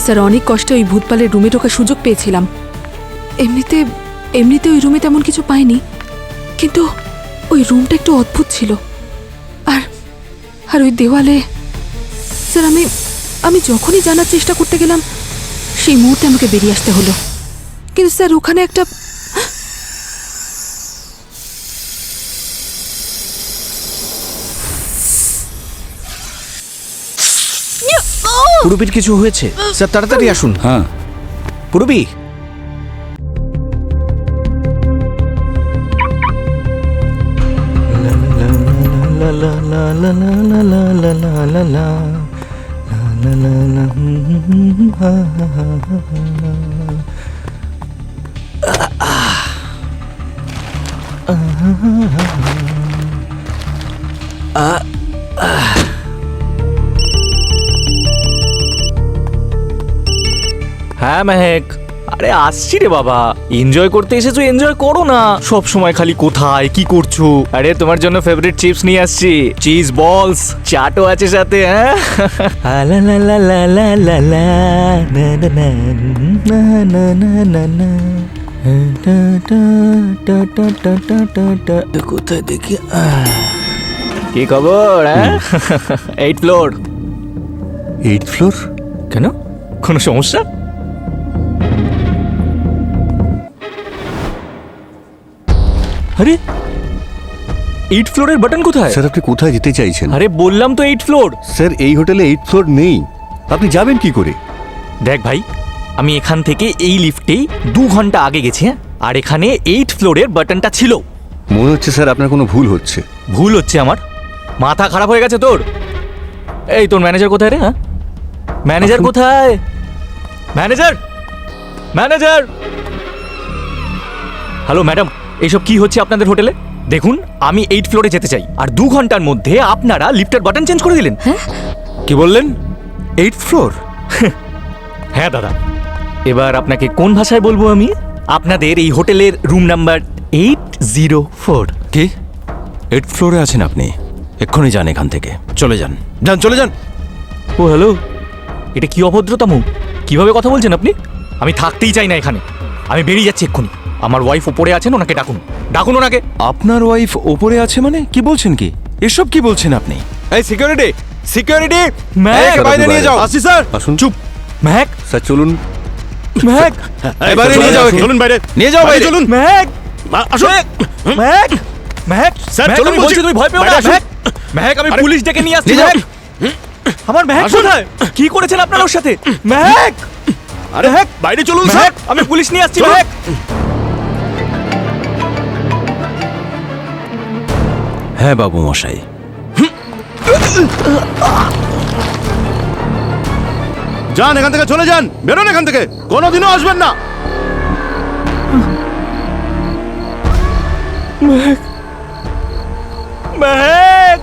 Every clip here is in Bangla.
স্যার অনেক কষ্টে ওই ভূতপালের রুমে ঢোকার সুযোগ পেয়েছিলাম। এমনিতে ওই রুমে তেমন কিছু পাইনি, কিন্তু ওই রুমটা একটু অদ্ভুত ছিল। আর ওই দেওয়ালে স্যার আমি যখনই জানার চেষ্টা করতে গেলাম সেই মুহূর্তে আমাকে বেরিয়ে আসতে হলো। কিন্তু স্যার ওখানে একটা পুরবীর কিছু হয়েছে স্যার, তাড়াতাড়ি আসুন। হ্যাঁ, পুরবী, হ্যাঁ মেহেক, আরে আসছি রে বাবা। এনজয় করতে এসেছো, এনজয় করো না। সব সময় খালি কোথায় কি করছো। আরে তোমার জন্য ফেভারিট চিপস নিয়ে আসছি, চিজ বলস, চাটও আছে সাথে। হ্যাঁ কোথায় দেখি? কি খবর? হ্যাঁ 8th ফ্লোর। 8th floor? কেন, কোনো সমস্যা? আরে 8th ফ্লোরের বাটন কোথায়? স্যার আপনি কোথায় যেতে চাইছেন? আরে বললাম তো 8th ফ্লোর। স্যার এই হোটেলে 8th ফ্লোর নেই, আপনি যাবেন কি করে? দেখ ভাই, আমি এখান থেকে এই লিফটেই 2 ঘন্টা আগে গেছি। হ্যাঁ, আর এখানে 8th ফ্লোরের বাটনটা ছিল। মনে হচ্ছে স্যার আপনার কোনো ভুল হচ্ছে। ভুল হচ্ছে আমার? মাথা খারাপ হয়ে গেছে তোর? এই তোর ম্যানেজার কোথায় রে? হ্যাঁ, ম্যানেজার কোথায়? Manager, manager. হ্যালো ম্যাডাম, এইসব কি হচ্ছে আপনাদের হোটেলে? দেখুন, আমি 8th ফ্লোরে যেতে চাই, আর 2 ঘন্টার মধ্যে আপনারা লিফটের বাটন চেঞ্জ করে দিলেন। কি বললেন? 8th floor? হ্যাঁ দাদা, এবার আপনাকে কোন ভাষায় বলবো আমি? আপনাদের এই হোটেলের রুম নাম্বার 804। কি 8th ফ্লোরে আছেন আপনি? এক্ষুনি যান এখান থেকে, চলে যান। যান, চলে যান। ও হ্যালো, এটা কি অভদ্রতামু? কিভাবে কথা বলছেন আপনি? আমি থাকতেই চাই না এখানে, আমি বেরিয়ে যাচ্ছি এক্ষুনি। আমার ওয়াইফ ওপরে আছেন, ওনাকে ডাকুন, ডাকুন ওনাকে। আপনার ওয়াইফ ওপরে আছে মানে কি বলছেন? কি এসব কি বলছেন আপনি? এই সিকিউরিটি, সিকিউরিটি, ম্যাক, বাইরে নিয়ে যাও। আসি স্যার। আসুন। চুপ। ম্যাক, স্যার চলুন। ম্যাক, বাইরে নিয়ে যাও, চলুন বাইরে নিয়ে যাও, বাইরে চলুন। ম্যাক, আসুন। ম্যাক, ম্যাক, স্যার, ম্যাক, চলুন আমি বলছি, বলছি। তুমি ভয় পেও না। বাইরে আসুন। ম্যাক, ম্যাক, আমি পুলিশ ডেকে নিয়ে আসছি। নিয়ে যাও। ম্যাক, আমার ম্যাক আসুন। কোথায়? কি করেছেন আপনার ওর সাথে? ম্যাক, আরে হ্যাঁ, বাইরে চলুন স্যার। ম্যাক, আমি পুলিশ নিয়ে আসছি। চলুন। ম্যাক, হ্যাঁ বাবু মশাই। যান, এখান থেকে চলে যান, বেরোন এখান থেকে, কোনোদিনও আসবেন না। Mac, Mac.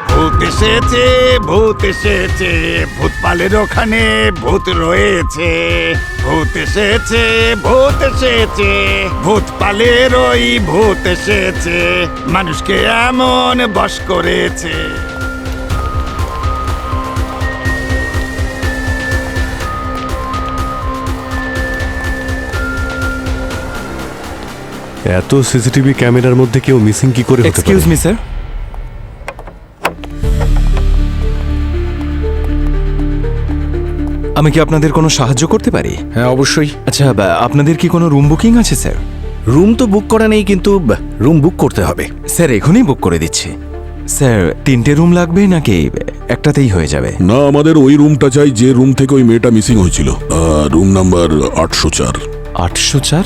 ভূত এসেছে, ভূত এসেছে, ভূতপালের ওখানে ভূত রয়েছে। ভূত এসেছে, ভূত এসেছে, ভূতপালের ওই ভূত এসেছে, মানুষকে এমন বশ করেছে। এত সিসিটিভি ক্যামেরার মধ্যে কেউ মিসিং কি করে হতে পারে? এক্সকিউজ মি স্যার, আমি কি আপনাদের কোনো সাহায্য করতে পারি? হ্যাঁ অবশ্যই। আচ্ছা, আপনাদের কি কোনো রুম বুকিং আছে স্যার? রুম তো বুক করা নেই, কিন্তু রুম বুক করতে হবে। স্যার এখনই বুক করে দিচ্ছি। স্যার 3টে রুম লাগবে নাকি একটাতেই হয়ে যাবে? না, আমাদের ওই রুমটা চাই যে রুম থেকে ওই মেয়েটা মিসিং হয়েছিল। Room number 804। 804?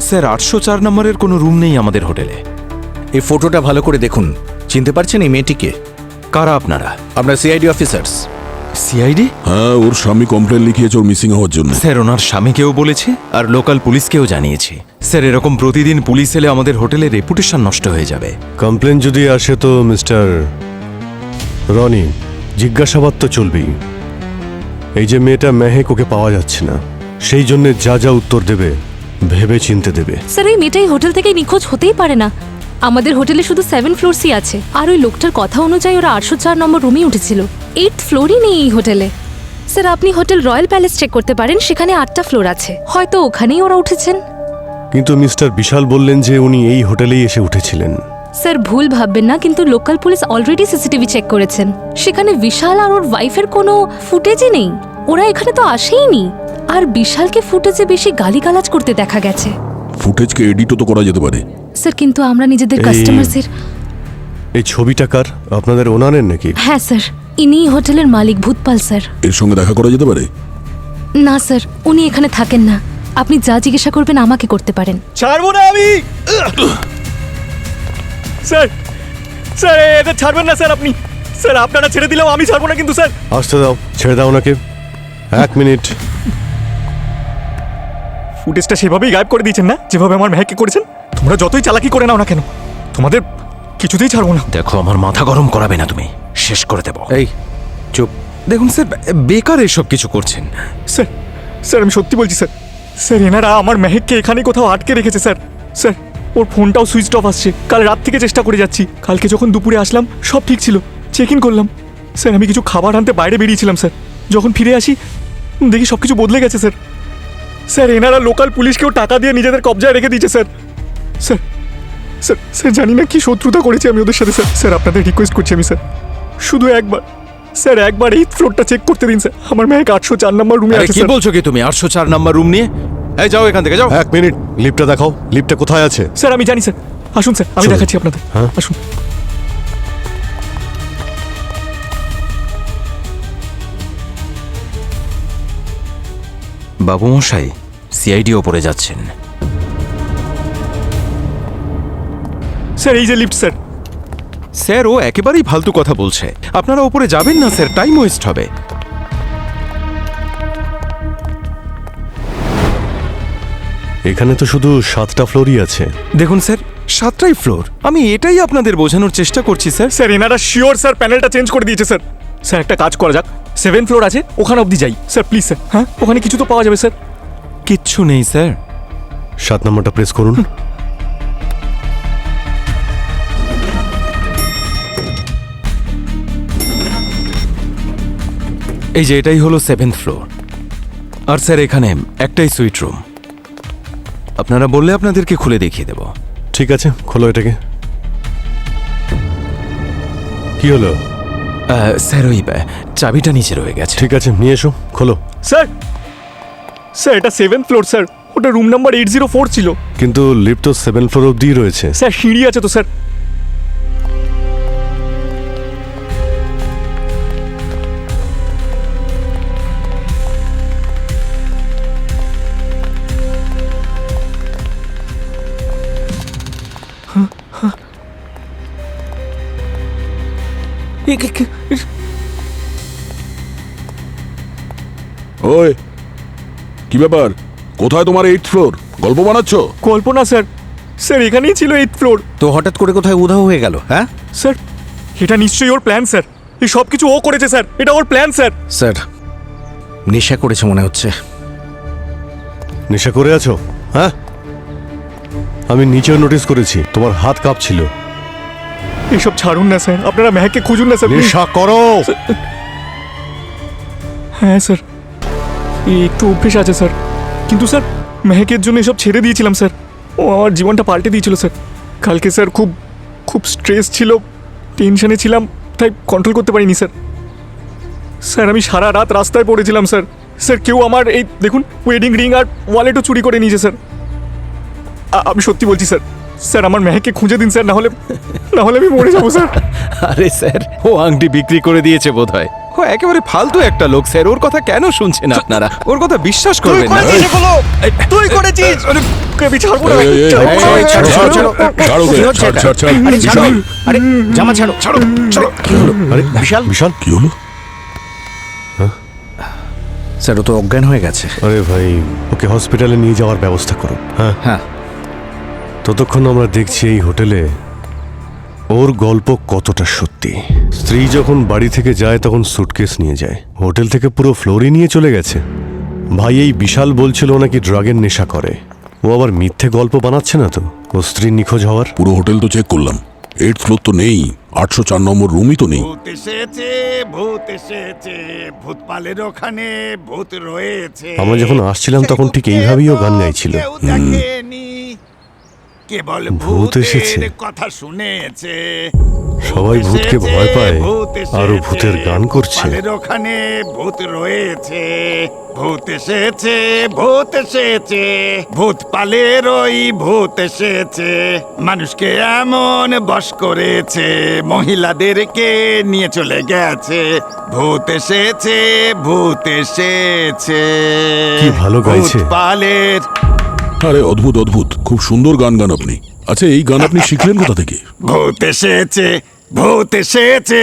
স্যার 804 নম্বরের কোনো রুম নেই আমাদের হোটেলে। এই ফটোটা ভালো করে দেখুন, চিনতে পারছেন এই মেয়েটিকে? কারা আপনারা? আমরা সিআইডি অফিসার্স। সিআইডি? হ্যাঁ, ওর স্বামী কমপ্লেন লিখিয়েছে ওর মিসিং হওয়ার জন্য। স্যার ওনার স্বামীকেও বলেছে আর লোকাল পুলিশকেও জানিয়েছি। স্যার এরকম প্রতিদিন পুলিশ এলে আমাদের হোটেলের রেপুটেশন নষ্ট হয়ে যাবে। কমপ্লেন যদি আসে তো মিস্টার রনি, জিজ্ঞাসাবাদ তো চলবেই। এই যে মেয়েটা মেহেক, ওকে পাওয়া যাচ্ছে না, সেই জন্য যা যা উত্তর দেবে ভেবে চিনতে দেবে। স্যার এই মেয়েটাই হোটেল থেকে নিখোঁজ হতেই পারে না। আমাদের হোটেলে শুধু 7 ফ্লোরসই আছে, আর ওই লোকটার কথা অনুযায়ী ওরা 804 নম্বর রুমে উঠেছিল। 8th ফ্লোরই নেই এই হোটেলে। স্যার আপনি হোটেল রয়্যাল প্যালেস চেক করতে পারেন, সেখানে 8টা ফ্লোর আছে, হয়তো ওখানেই ওরা উঠেছেন। কিন্তু মিস্টার বিশাল বললেন যে উনি এই হোটেলেই এসে উঠেছিলেন। স্যার ভুল ভাববেন না, কিন্তু local police already CCTV check করেছেন, সেখানে বিশাল আর ওর ওয়াইফের কোনো ফুটেজই নেই। ওরা এখানে তো আসেইনি। আর বিশালকে ফুটেজে বেশি গালিগালাজ করতে দেখা গেছে। ফুটেজকে এডিটও তো করা যেতে পারে। স্যার কিন্তু আমরা নিজেদের কাস্টমারদের। এই ছবিটা কার? আপনাদের ওনারের নাকি? হ্যাঁ স্যার, ইনিই হোটেলের মালিক ভূতপাল স্যার। এর সঙ্গে দেখা করা যেতে পারে? না স্যার, উনি এখানে থাকেন না। আপনি যা জিজ্ঞাসা করবেন আমাকে করতে পারেন। ছাড়বো না আমি। স্যার স্যার এদের ছাড়বেন না স্যার আপনি। স্যার আপনারা ছেড়ে দিলেও আমি ছাড়বো না কিন্তু স্যার। আসতে দাও, ছেড়ে দাও ওনাকে। 1 মিনিট। ফুটেজটা সেভাবেই গায়েব করে দিয়েছেন না, যেভাবে আমার মেহেককে করেছেন। তোমরা যতই চালাকি করে নাও না কেন, তোমাদের কিছুতেই ছাড়বো না। দেখো আমার মাথা গরম করাবে না, তুমি শেষ করে দেবো। এই চুপ। দেখুন স্যার, বেকার এসব কিছু করছেন। স্যার স্যার আমি সত্যি বলছি স্যার। স্যার এনারা আমার মেহেককে এখানে কোথাও আটকে রেখেছে স্যার। স্যার ওর ফোনটাও সুইচ অফ আসছে। কাল রাত থেকে চেষ্টা করে যাচ্ছি, কালকে যখন দুপুরে আসলাম সব ঠিক ছিল, চেক ইন করলাম। স্যার আমি কিছু খাবার আনতে বাইরে বেরিয়েছিলাম স্যার, যখন ফিরে আসি দেখি সব কিছু বদলে গেছে স্যার। স্যার এনারা লোকাল পুলিশকেও টাকা দিয়ে নিজেদের কবজায় রেখে দিয়েছে স্যার। স্যার স্যার স্যার জানি না কি শত্রুতা করেছি আমি ওদের সাথে স্যার। স্যার আপনাদের রিকোয়েস্ট করছি আমি স্যার, শুধু একবার স্যার একবার 8th ফ্লোরটা চেক করতে দিন স্যার। আমার মেহেক 804 নম্বর রুমে আরে আছে কি স্যার। বলছো কি তুমি? 804 নাম্বার রুম নিয়ে? এই যাও এখান থেকে, যাও। 1 মিনিট, লিফটটা দেখাও। লিফটটা কোথায় আছে? স্যার আমি জানি স্যার, আসুন স্যার আমি চলুন। দেখাচ্ছি আপনাদের। হ্যাঁ? আসুন। বাবু মশাই, সিআইডি ওপরে যাচ্ছেন। স্যার এই যে লিফট স্যার। স্যার ও একেবারেই ফালতু কথা বলছে। আপনারা ওপরে যাবেন না স্যার, টাইম ওয়েস্ট হবে। এখানে তো শুধু 7টা ফ্লোরই আছে। দেখুন স্যার, 7টাই ফ্লোর। আমি এটাই আপনাদের বোঝানোর চেষ্টা করছি স্যার। স্যার এনারা শিওর স্যার প্যানেলটা চেঞ্জ করে দিয়েছে স্যার। স্যার একটা কাজ করা যাক, 7th ফ্লোর আছে ওখানে অবধি যাই স্যার প্লিজ স্যার। হ্যাঁ ওখানে কিছু তো পাওয়া যাবে স্যার। কিচ্ছু নেই স্যার। 7 নম্বরটা প্রেস করুন। এই যে এটাই হলো 7th ফ্লোর। আর স্যার এখানে একটাই সুইট রুম। আপনারা বললে আপনাদেরকে খুলে দেখিয়ে দেব। ঠিক আছে, খোলো এটাকে। কি হলো? স্যার ওই চাবিটা নিচে রয়ে গেছে। ঠিক আছে, নিয়ে এসো, খোলো। স্যার স্যার এটা 7th ফ্লোর স্যার, ওটা রুম নাম্বার 804 ছিল। কিন্তু লিফট তো 7 ফ্লোর অবধি রয়েছে। স্যার সিঁড়ি আছে তো স্যার। ওই কি ব্যাপার? কোথায় তোমার 8th ফ্লোর? গল্প বানাচ্ছ? কল্পনা স্যার, স্যার এখানেই ছিল 8th ফ্লোর। তো হঠাৎ করে কোথায় উধাও হয়ে গেল? হ্যাঁ স্যার এটা নিশ্চয়ই ওর প্ল্যান স্যার। এই সব কিছু ও করেছে স্যার, এটা ওর প্ল্যান স্যার। স্যার, নেশা করেছে মনে হচ্ছে। নেশা করে আছো? হ্যাঁ, আমি নিচেও নোটিস করেছি তোমার হাত কাঁপছিল। এইসব ছাড়ুন না স্যার, আপনারা মেহেককে খুঁজুন না স্যার please। নেশা করো? হ্যাঁ স্যার, এই একটু অভ্যেস আছে স্যার, কিন্তু স্যার মেহেকের জন্য এসব ছেড়ে দিয়েছিলাম স্যার। ও আমার জীবনটা পাল্টে দিয়েছিল স্যার। কালকে স্যার খুব খুব স্ট্রেস ছিল, টেনশনে ছিলাম, তাই কন্ট্রোল করতে পারিনি স্যার। স্যার আমি সারা রাত রাস্তায় পড়েছিলাম স্যার। স্যার কেউ আমার এই দেখুন ওয়েডিং রিং আর ওয়ালেটও চুরি করে নিয়েছে স্যার। আমি সত্যি বলছি স্যার। স্যার আমার মেহেককে খুঁজে দিন স্যার, না হলে আমি মরে যাবো স্যার। আরে স্যার, ও আংটি বিক্রি করে দিয়েছে বোধহয়। ও একেবারে ফালতু একটা লোক স্যার। ওর কথা কেন শুনছেন আপনারা? ওর কথা বিশ্বাস করবেন না। তুই করেছিস। আমি ছাড়বো না। এই, এই, ছাড়বো না। এই, ছাড়ো, ছাড়ো, ছাড়ো। ছাড়ো ওকে, ছাড়, ছাড়, ছাড়। বিশাল, আরে জামা ছাড়ো ছাড়ো ছাড়ো। কি হলো? আরে বিশাল বিশাল, কি হলো? স্যার ও তো অজ্ঞান হয়ে গেছে। আরে ভাই, ওকে হসপিটালে নিয়ে যাওয়ার ব্যবস্থা করো। হ্যাঁ হ্যাঁ ততক্ষণ আমরা দেখছি এই হোটেলে ওর গল্প কতটা সত্যি। স্ত্রী যখন বাড়ি থেকে যায় তখন সুটকেস নিয়ে যায়, হোটেল থেকে পুরো ফ্লোরই নিয়ে চলে গেছে। ভাই এই বিশাল বলছিল নাকি ড্রাগের নেশা করে। ও আবার মিথ্যে গল্প বানাচ্ছে না তো? ও ও স্ত্রী নিখোঁজ হওয়ার? পুরো হোটেল তো চেক করলাম, 8th ফ্লোর তো নেই, 804 নম্বর রুমই তো নেই। ভূত এসেছে, ভূত এসেছে, ভূতপালের ওখানে ভূত রয়েছে। আমরা যখন আসছিলাম তখন ঠিক এইভাবেই ও গান গাইছিল। কেউ দেখেনি, কেবল ভূত এসেছে। ভূতের কথা শুনেছে। সবাই ভূতকে ভয় পায়, ভূত এসেছে, আর ও ভূতের গান করছে। ভূতপালের ওখানে ভূত রয়েছে। ভূত এসেছে, ভূত এসেছে, ভূতপালের ওই ভূত এসেছে। মানুষকে এমন বশ করেছে, মহিলাদেরকে নিয়ে চলে গেছে। ভূত এসেছে, ভূত এসেছে। কি ভালো গাইছে। ভূতপালের আরে অদ্ভুত অদ্ভুত, খুব সুন্দর গান গান আপনি। আচ্ছা, এই গান আপনি শিখলেন কোথা থেকে? ভূত এসেছে, ভূত এসেছে,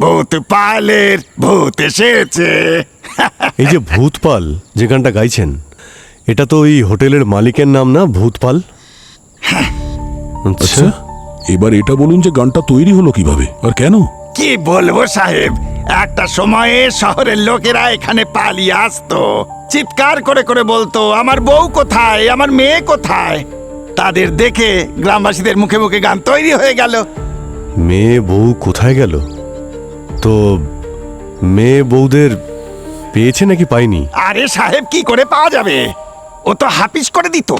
ভূতপালের ভূত এসেছে। এই যে ভূতপাল যে গানটা গাইছেন, এটা তো ওই হোটেলের মালিকের নাম না, ভূতপাল? আচ্ছা, এবার এটা বলুন যে গানটা তৈরি হলো কিভাবে আর কেন? কি বলবো সাহেব, একটা সময়ে শহরের লোকেরা এখানে পালিয়ে আসতো, চিৎকার করে করে বলতো আমার বউ কোথায়, আমার মেয়ে কোথায়। তাদের দেখে গ্রামবাসীদের মুখে মুখে গান তৈরি হয়ে গেল। মেয়ে বউ কোথায় গেল? তো মেয়ে বউদের পেয়েছে নাকি পায়নি? আরে সাহেব, কি করে পাওয়া যাবে, ও তো হাফিজ করে দিত।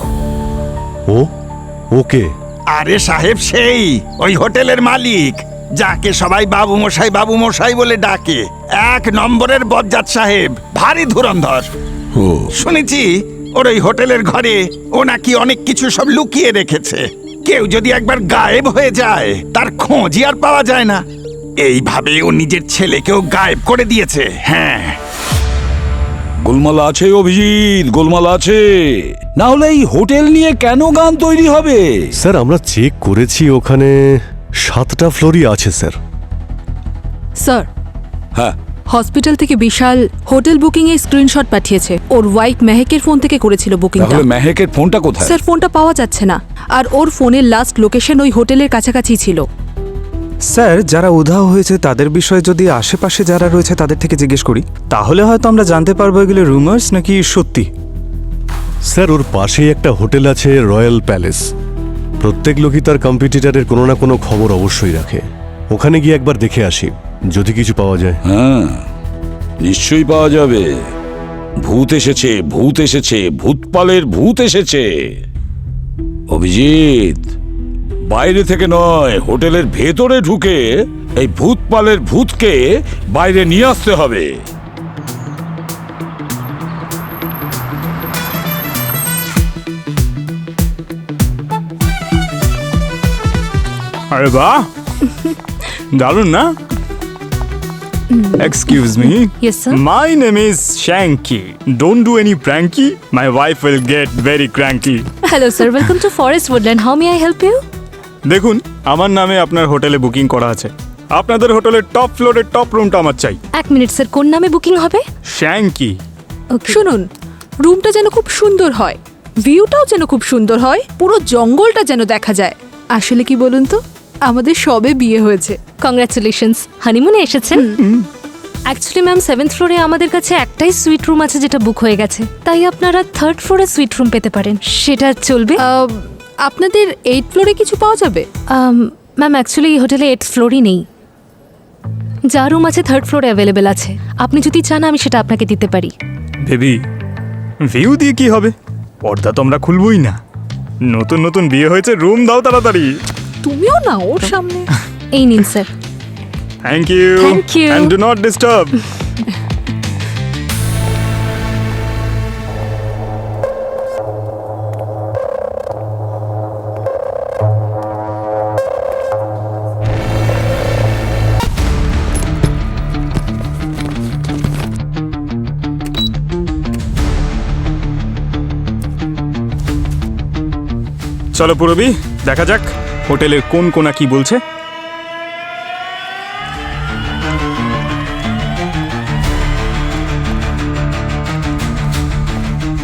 ও ওকে? আরে সাহেব, সেই ওই হোটেলের মালিক, যাকে সবাই বাবু মশাই বলে ডাকে। 1 নম্বরের বজ্জাত সাহেব, ভারী ধুরন্ধর। ও শুনেছি ওর ওই হোটেলের ঘরে ও নাকি অনেক কিছু সব লুকিয়ে রেখেছে। কেউ যদি একবার গায়েব হয়ে যায়, তার খোঁজই আর পাওয়া যায় না। এইভাবে ও নিজের ছেলেকেও গায়েব করে দিয়েছে। হ্যাঁ, গোলমাল আছে অভিজিৎ, গোলমাল আছে। না হলে এই হোটেল নিয়ে কেন গান তৈরি হবে? স্যার, আমরা চেক করেছি, ওখানে 7টা ফ্লোরই আছে স্যার। স্যার, হ্যাঁ, হসপিটাল থেকে বিশাল হোটেল বুকিং এর স্ক্রিনশট পাঠিয়েছে। ওর ওয়াইফ মেহেকের ফোন থেকে করেছিল বুকিংটা। তাহলে মেহেকের ফোনটা কোথায়? স্যার, ফোনটা পাওয়া যাচ্ছে না, আর ওর ফোনের লাস্ট লোকেশন ওই হোটেলের কাছাকাছি ছিল। স্যার, যারা উধাও হয়েছে তাদের বিষয়ে যদি আশেপাশে যারা রয়েছে তাদের থেকে জিজ্ঞেস করি, তাহলে হয়তো আমরা জানতে পারবো এগুলো রুমার্স নাকি সত্যি। স্যার, ওর পাশেই একটা হোটেল আছে, রয়্যাল প্যালেস। প্রত্যেক লোকই তার কম্পিটিটরের কোনো না কোনো খবর অবশ্যই রাখে। ওখানে গিয়ে একবার দেখে আসি, যদি কিছু পাওয়া যায়। হ্যাঁ, নিশ্চয়ই পাওয়া যাবে। ভূত এসেছে, ভূত এসেছে, ভূতপালের ভূত এসেছে। অভিজিৎ, বাইরে থেকে নয়, হোটেলের ভেতরে ঢুকে এই ভূতপালের ভূতকে বাইরে নিয়ে আসতে হবে। আরে বাহ, দারুণ না? Excuse me. Yes, sir. My name is Shanky. Don't do any pranky. My wife will get very cranky. Hello sir, welcome to Forest Woodland. How may I help you? দেখুন, আমার নামে আপনার হোটেলে বুকিং করা আছে। আপনাদের হোটেলের টপ ফ্লোরের টপ রুমটা আমার চাই। 1 মিনিট স্যার, কোন নামে বুকিং হবে? শ্যাঙ্কি। ওকে। শুনুন, রুমটা যেন খুব সুন্দর হয়, ভিউটাও যেন খুব সুন্দর হয়, পুরো জঙ্গলটা যেন দেখা যায়। আসলে কি বলুন তো, আমাদের সবে বিয়ে হয়েছে। কংগ্রাচুলেশনস, হানিমুনে এসেছেন? অ্যাকচুয়ালি ম্যাম, 7th ফ্লোরে আমাদের কাছে একটাই সুইট রুম আছে যেটা বুক হয়ে গেছে, তাই আপনারা 3rd ফ্লোরে সুইট রুম পেতে পারেন। সেটা চলবে? আপনাদের 8th ফ্লোরে কিছু পাওয়া যাবে? ম্যাম, অ্যাকচুয়ালি এই হোটেলে 8th ফ্লোরই নেই। যা রুম আছে 3rd ফ্লোরে অ্যাভেলেবেল আছে। আপনি যদি চান আমি সেটা আপনাকে দিতে পারি। বেবি, ভিউ দিয়ে কি হবে? পর্দা তো আমরা খুলবই না। নতুন নতুন বিয়ে হয়েছে, রুম দাও তাড়াতাড়ি। তুমিও না ওর সামনে। এই নিন sir. Thank you. Thank you. And do not disturb. চলো পুরবি, দেখা যাক হোটেলের কোন কোনা কি বলছে।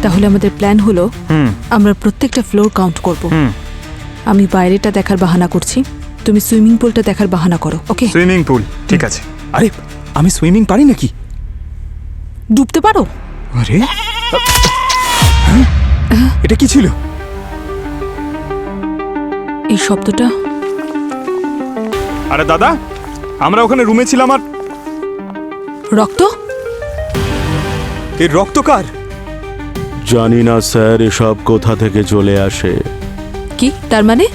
তাহলে আমাদের প্ল্যান হলো, আমরা প্রত্যেকটা ফ্লোর কাউন্ট করব। আমি বাইরেটা দেখার বাহানা করছি, তুমি সুইমিং পুলটা দেখার বাহানা করো। ওকে? সুইমিং পুল, ঠিক আছে। আরে, আমি সুইমিং পারি নাকি? ডুবতে পারো? আরে, এটা কি ছিল? এই শব্দটা। আরে দাদা, আমরা ওখানে রুমে ছিলাম আর রক্ত? এই রক্ত কার? জানি না স্যার, এসব কোথা থেকে চলে আসে। কি তার মানে?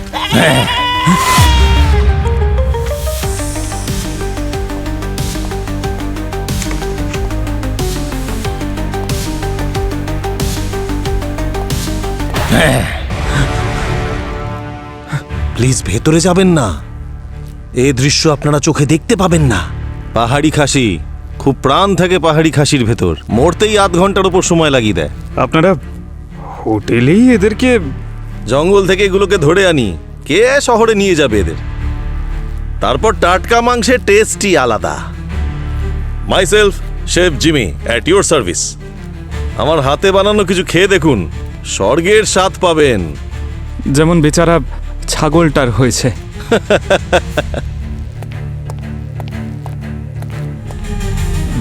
প্লিজ ভেতরে যাবেন না, এই দৃশ্য আপনারা চোখে দেখতে পাবেন না। পাহাড়ি খাসি, খুব প্রাণ থাকে পাহাড়ি খাসির ভেতর, মরতেই আধ ঘন্টার উপর সময় লাগিয়ে দেয়। আপনারা হোটেলেই এদেরকে? জঙ্গল থেকে এগুলোকে ধরে আনি, কে শহরে নিয়ে যাবে এদের? তারপর টাটকা মাংসের টেস্টই আলাদা। Myself chef Jimmy at your service. আমার হাতে বানানো কিছু খেয়ে দেখুন, স্বর্গের স্বাদ পাবেন। যেমন বেচারা ছাগলটার হয়েছে।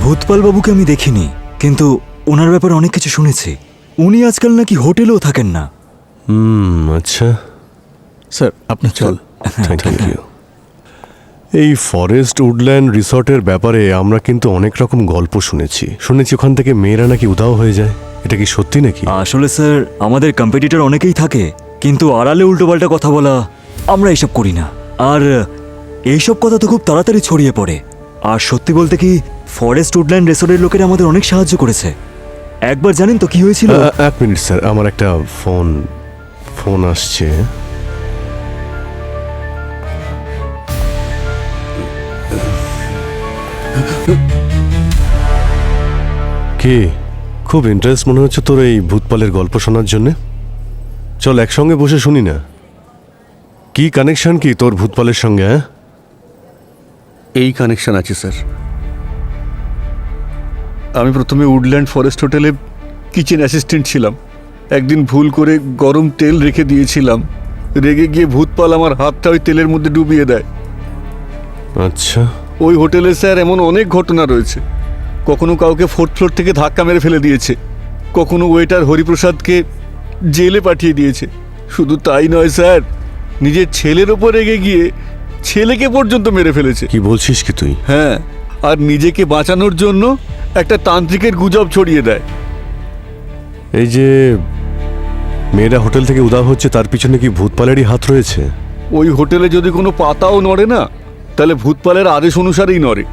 ভূতপাল বাবুকে আমি দেখিনি, কিন্তু ওনার ব্যাপারে অনেক কিছু শুনেছি। উনি আজকাল নাকি হোটেলেও থাকেন না। আচ্ছা স্যার আপনি চল। Thank you. এই ফরেস্ট উডল্যান্ড রিসর্টের ব্যাপারে আমরা কিন্তু অনেক রকম গল্প শুনেছি। ওখান থেকে মেয়েরা নাকি উধাও হয়ে যায়, এটা কি সত্যি নাকি? আসলে স্যার, আমাদের কম্পিটিটর অনেকেই থাকে, কিন্তু আড়ালে উল্টোপাল্টা কথা বলা, আমরা এইসব করি না। আর এইসব কথা তো খুব তাড়াতাড়ি ছড়িয়ে পড়ে। আর সত্যি বলতে কি, ফরেস্ট উডল্যান্ড রিসর্টের লোকেরা আমাদের অনেক সাহায্য করেছে। একবার জানেন তো কি হয়েছিল? এক মিনিট স্যার, আমার একটা ফোন আসছে। কি খুব ইন্টারেস্ট মনে হচ্ছে তোর এই ভূতপালের গল্প শোনার জন্যে? চল একসঙ্গে বসে শুনি না। কি কানেকশন কি তোর ভূতপালের সঙ্গে? হ্যাঁ, এই কানেকশন আছে স্যার। আমি প্রথমে উডল্যান্ড ফরেস্ট হোটেলে কিচেন অ্যাসিস্ট্যান্ট ছিলাম। একদিন ভুল করে গরম তেল রেখে দিয়েছিলাম, রেগে গিয়ে ভূতপাল আমার হাতটা ওই তেলের মধ্যে ডুবিয়ে দেয়। আচ্ছা, ওই হোটেলে স্যার এমন অনেক ঘটনা রয়েছে। কখনো কাউকে 4th ফ্লোর থেকে ধাক্কা মেরে ফেলে দিয়েছে, কখনো ওয়েটার হরিপ্রসাদকে জেলে পাঠিয়ে দিয়েছে। শুধু তাই নয় স্যার, নিজের ছেলের ওপর রেগে গিয়ে ছেলেকে পর্যন্ত মেরে ফেলেছে। কি বলছিস কি তুই? হ্যাঁ, আর নিজেকে বাঁচানোর জন্য একটা তান্ত্রিকের গুজব ছড়িয়ে দেয়। এই যে মেয়েরা হোটেল থেকে উধাও হচ্ছে, তার পিছনে কি ভূতপালেরই হাত রয়েছে? ওই হোটেলে যদি কোনো পাতাও নড়ে না, তাহলে ভূতপালের আদেশ অনুসারেই নড়ে।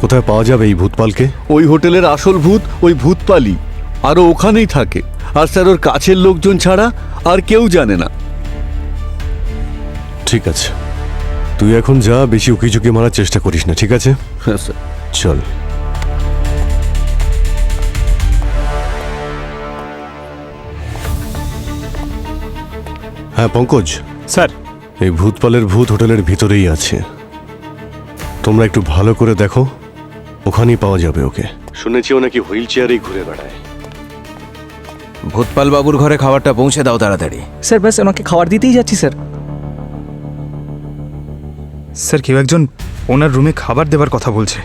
কোথায় পাওয়া যাবে এই ভূতপালকে? ওই হোটেলের আসল ভূত ওই ভূতপালই, আরও ওখানেই থাকে। আর স্যার, ওর কাছের লোকজন ছাড়া আর কেউ জানে না। ঠিক আছে, তুই এখন যা, বেশি উকিঝুঁকি মারার চেষ্টা করিস না, ঠিক আছে? হ্যাঁ স্যার। চল। হ্যাঁ পঙ্কজ স্যার, এই ভূতপালের ভূত হোটেলের ভিতরেই আছে। তোমরা একটু ভালো করে দেখো, ওখানেই পাওয়া যাবে ওকে। শুনেছি ও নাকি হুইল চেয়ারেই ঘুরে বেড়ায়। ভূতপাল বাবুর ঘরে খাবারটা পৌঁছে দাও তাড়াতাড়ি। স্যার ব্যাস ওনাকে খাবার দিতেই যাচ্ছি স্যার। স্যার, কেউ একজন ওনার রুমে খাবার দেবার কথা বলছে।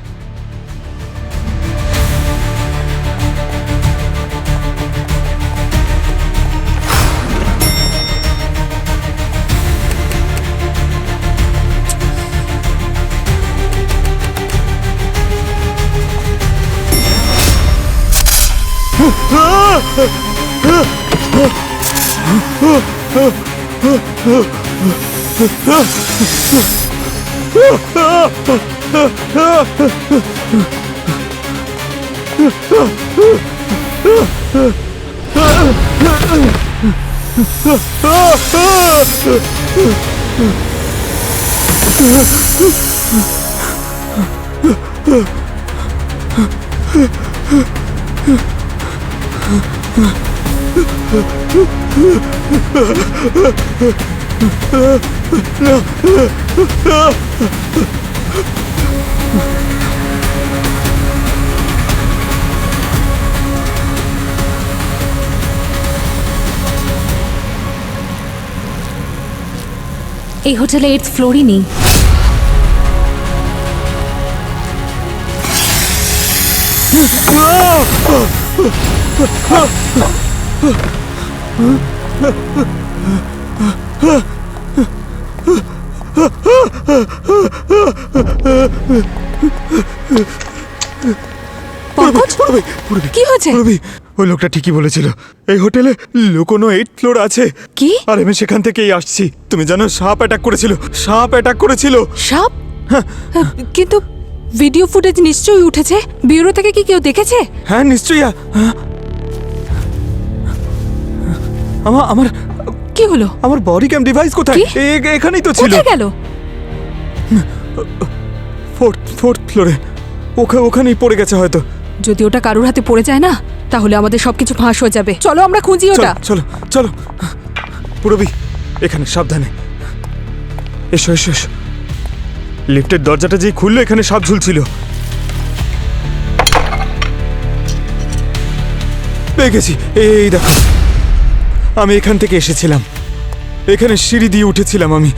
এই হোটেলে 8th ফ্লোরই নেই। পঙ্কজ, কি হয়েছে? ওই লোকটা ঠিকই বলেছিল, এই হোটেলে লুকোনো 8th ফ্লোর আছে। কি? আর আমি সেখান থেকেই আসছি। তুমি জানো সাপ অ্যাটাক করেছিল, সাপ অ্যাটাক করেছিল। সাপ? কিন্তু ভিডিও ফুটেজ নিশ্চয়ই উঠেছে। ব্যুরো থেকে কি কেউ দেখেছে? হ্যাঁ নিশ্চয়ই। আমার কি হলো? আমার বডি ক্যাম ডিভাইস কোথায়? এখানেই তো ছিল। কোথায় গেল? 4th ফ্লোরে। ওখানেই পড়ে গেছে হয়তো। যদি ওটা কারোর হাতে পড়ে যায় না, তাহলে আমাদের সবকিছু ফাঁস হয়ে যাবে। চলো আমরা খুঁজি ওটা। চলো চলো পুরবি, এখানে সাবধানে। এসো এসো এসো। লিফটের দরজাটা যেই খুললো, এখানে সাপ ঝুলছিল। পেয়ে গেছি, এই দেখো। আমি এখান থেকে এসেছিলাম, এখানে সিঁড়ি দিয়ে উঠেছিলাম আমি।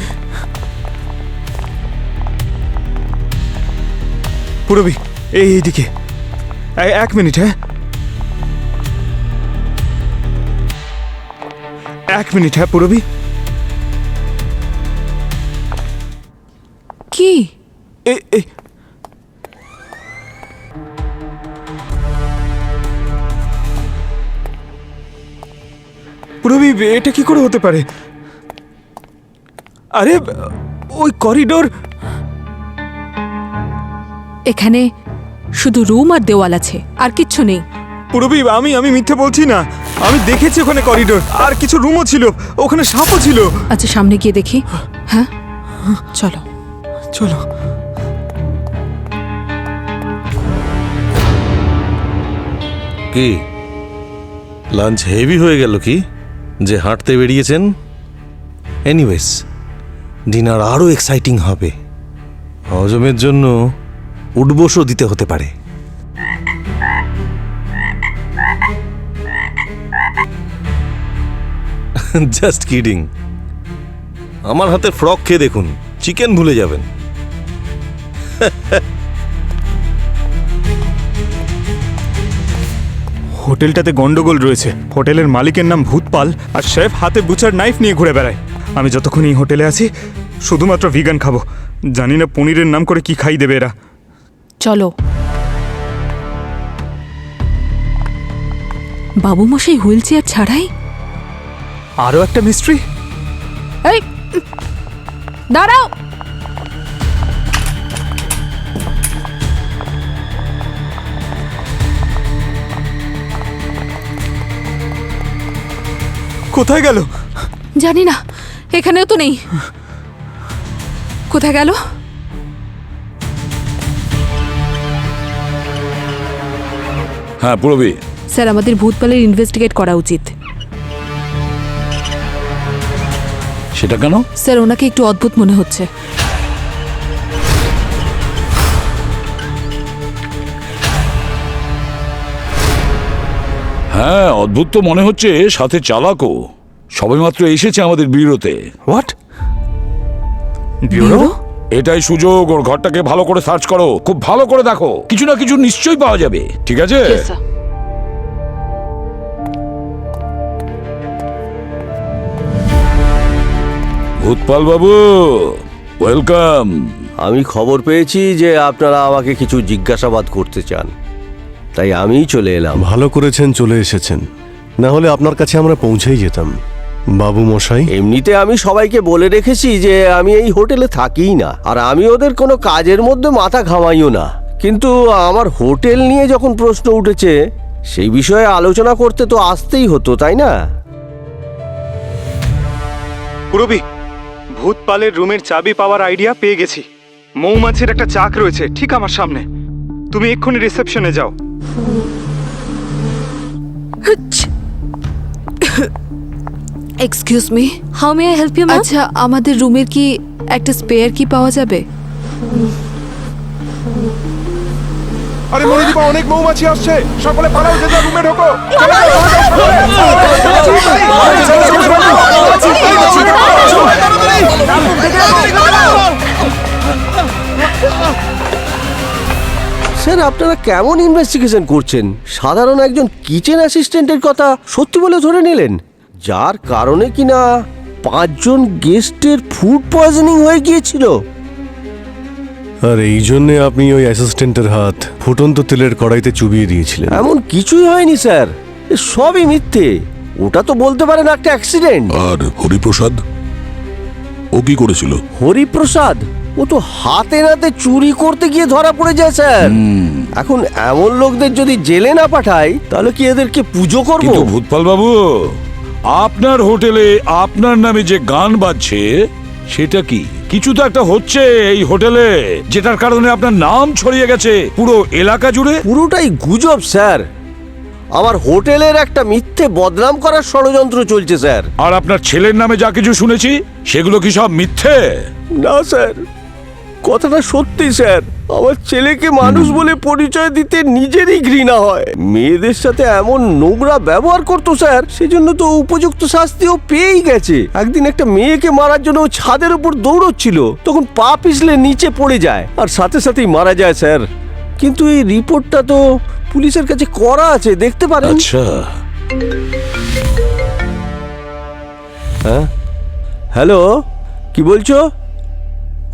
পুরবি এইদিকে। 1 মিনিট। হ্যাঁ 1 মিনিট। হ্যাঁ পুরবি। কি? পুরবি, এটা কি করে হতে পারে? আরে ওই করিডোর। এখানে শুধু রুম আর দেওয়াল আছে, আর কিচ্ছু নেই। পুরবি, আমি মিথ্যে বলছি না। আমি দেখেছি ওখানে করিডোর, আর কিছু রুমও ছিল, ওখানে সাপও ছিল। আচ্ছা সামনে গিয়ে দেখি। হ্যাঁ চলো চলো। কি লাঞ্চ হেভি হয়ে গেল কি যে হাঁটতে বেরিয়েছেন? এনিওয়েজ, ডিনার আরও এক্সাইটিং হবে। হজমের জন্য উঠবোসও দিতে হতে পারে। Just kidding. আমার হাতে ফ্রক খেয়ে দেখুন, চিকেন ভুলে যাবেন। হোটেলটাতে গন্ডগোল রয়েছে। হোটেলের মালিকের নাম ভূতপাল, আর শেফ হাতে বুচার নাইফ নিয়ে ঘুরে বেড়ায়। আমি যতক্ষণ এই হোটেলে আছি শুধুমাত্র ভিগান খাবো। জানি না পনিরের নাম করে কি খাই দেবে এরা। চলো। বাবু মশাই হুইল চেয়ার ছাড়াই? আরও একটা মিস্ট্রি। এই দাঁড়াও। কোথায় গেল? জানি না, এখানেও তো নেই। কোথায় গেল? হ্যাঁ পুরবি। স্যার, আমাদের ভূতপালের ইনভেস্টিগেট করা উচিত। সেটা কেন? স্যার, ওনাকে একটু অদ্ভুত মনে হচ্ছে। হ্যাঁ অদ্ভুত তো মনে হচ্ছে, সাথে চালাকও। সবেমাত্র এসেছে আমাদের ব্যুরোতে। হোয়াট? ব্যুরো? এটাই সুযোগ, ওর ঘরটাকে ভালো করে সার্চ করো, খুব ভালো করে দেখো, কিছু না কিছু নিশ্চয়ই পাওয়া যাবে। ঠিক আছে? ভূতপাল বাবু, ওয়েলকাম। আমি খবর পেয়েছি যে আপনারা আমাকে কিছু জিজ্ঞাসাবাদ করতে চান, তাই আমিই চলে এলাম। ভালো করেছেন চলে এসেছেন, না হলে আপনার কাছে আমরা পৌঁছেই যেতাম। বাবু মশাই, এমনিতে আমি সবাইকে বলে রেখেছি যে আমি এই হোটেলে থাকিই না, আর আমি ওদের কোনো কাজের মধ্যে মাথা ঘামাইও না। কিন্তু আমার হোটেল নিয়ে যখন প্রশ্ন উঠেছে, সেই বিষয়ে আলোচনা করতে তো আসতেই হতো, তাই না? পুরবি, ভূতপালের রুমের চাবি পাওয়ার আইডিয়া পেয়ে গেছি। মৌমাছির একটা চাক রয়েছে ঠিক আমার সামনে। তুমি এক্ষুনি রিসেপশনে যাও। Excuse me, how may I help you ma'am? আচ্ছা, আমাদের রুমের কি একটা স্পেয়ার কি পাওয়া যাবে? আরে মনিদীপা, অনেক মৌমাছি আসছে, সকলে পালাও, যে যা রুমে ঢোকো। স্যার, আপনারা কেমন ইনভেস্টিগেশন করছেন? সাধারণ একজন কিচেন অ্যাসিস্ট্যান্টের কথা সত্যি বলে ধরে নিলেন, যার কারণে কিনা 5 জন গেস্টের ফুড পয়জনিং হয়ে গিয়েছিল। আর এই জন্যে আপনি ওই অ্যাসিস্ট্যান্টের হাত ফুটন্ত তেলের কড়াইতে চুবিয়ে দিয়েছিলেন। এমন কিছুই হয়নি স্যার, এ সবই মিথ্যে। ওটা তো বলতে পারেন একটা অ্যাক্সিডেন্ট। আর হরিপ্রসাদ, ও কি করেছিল? হরিপ্রসাদ ও তো হাতে নাতে চুরি করতে গিয়ে ধরা পড়ে যায় স্যার। এখন এমন লোকদের যদি জেলে না পাঠাই তাহলে কি এদেরকে পুজো করব? কিন্তু ভূতপাল বাবু, আপনার হোটেলে আপনার নামে যে গান বাজছে সেটা কি? কিছু তো একটা হচ্ছে এই হোটেলে, যেটার কারণে আপনার নাম ছড়িয়ে গেছে পুরো এলাকা জুড়ে। পুরোটাই গুজব স্যার। আমার হোটেলের একটা মিথ্যে বদনাম করার ষড়যন্ত্র চলছে স্যার। আর আপনার ছেলের নামে যা কিছু শুনেছি সেগুলো কি সব মিথ্যে? না স্যার, কথাটা সত্যি স্যার। আমার ছেলেকে মানুষ বলে পরিচয় দিতে নিজেরই ঘৃণা হয়। মেয়েদের সাথে এমন নোংরা ব্যবহার করতো স্যার, সেজন্য তো উপযুক্ত শাস্তিও পেয়েই গেছে। একদিন একটা মেয়েকে মারার জন্য ও ছাদের উপর দৌড়চ্ছিল, তখন পা পিছলে নিচে পড়ে যায় আর সাথে সাথেই মারা যায় স্যার। কিন্তু এই রিপোর্টটা তো পুলিশের কাছে করা আছে, দেখতে পারেন। আচ্ছা, হ্যাঁ, হ্যালো, কি বলছো?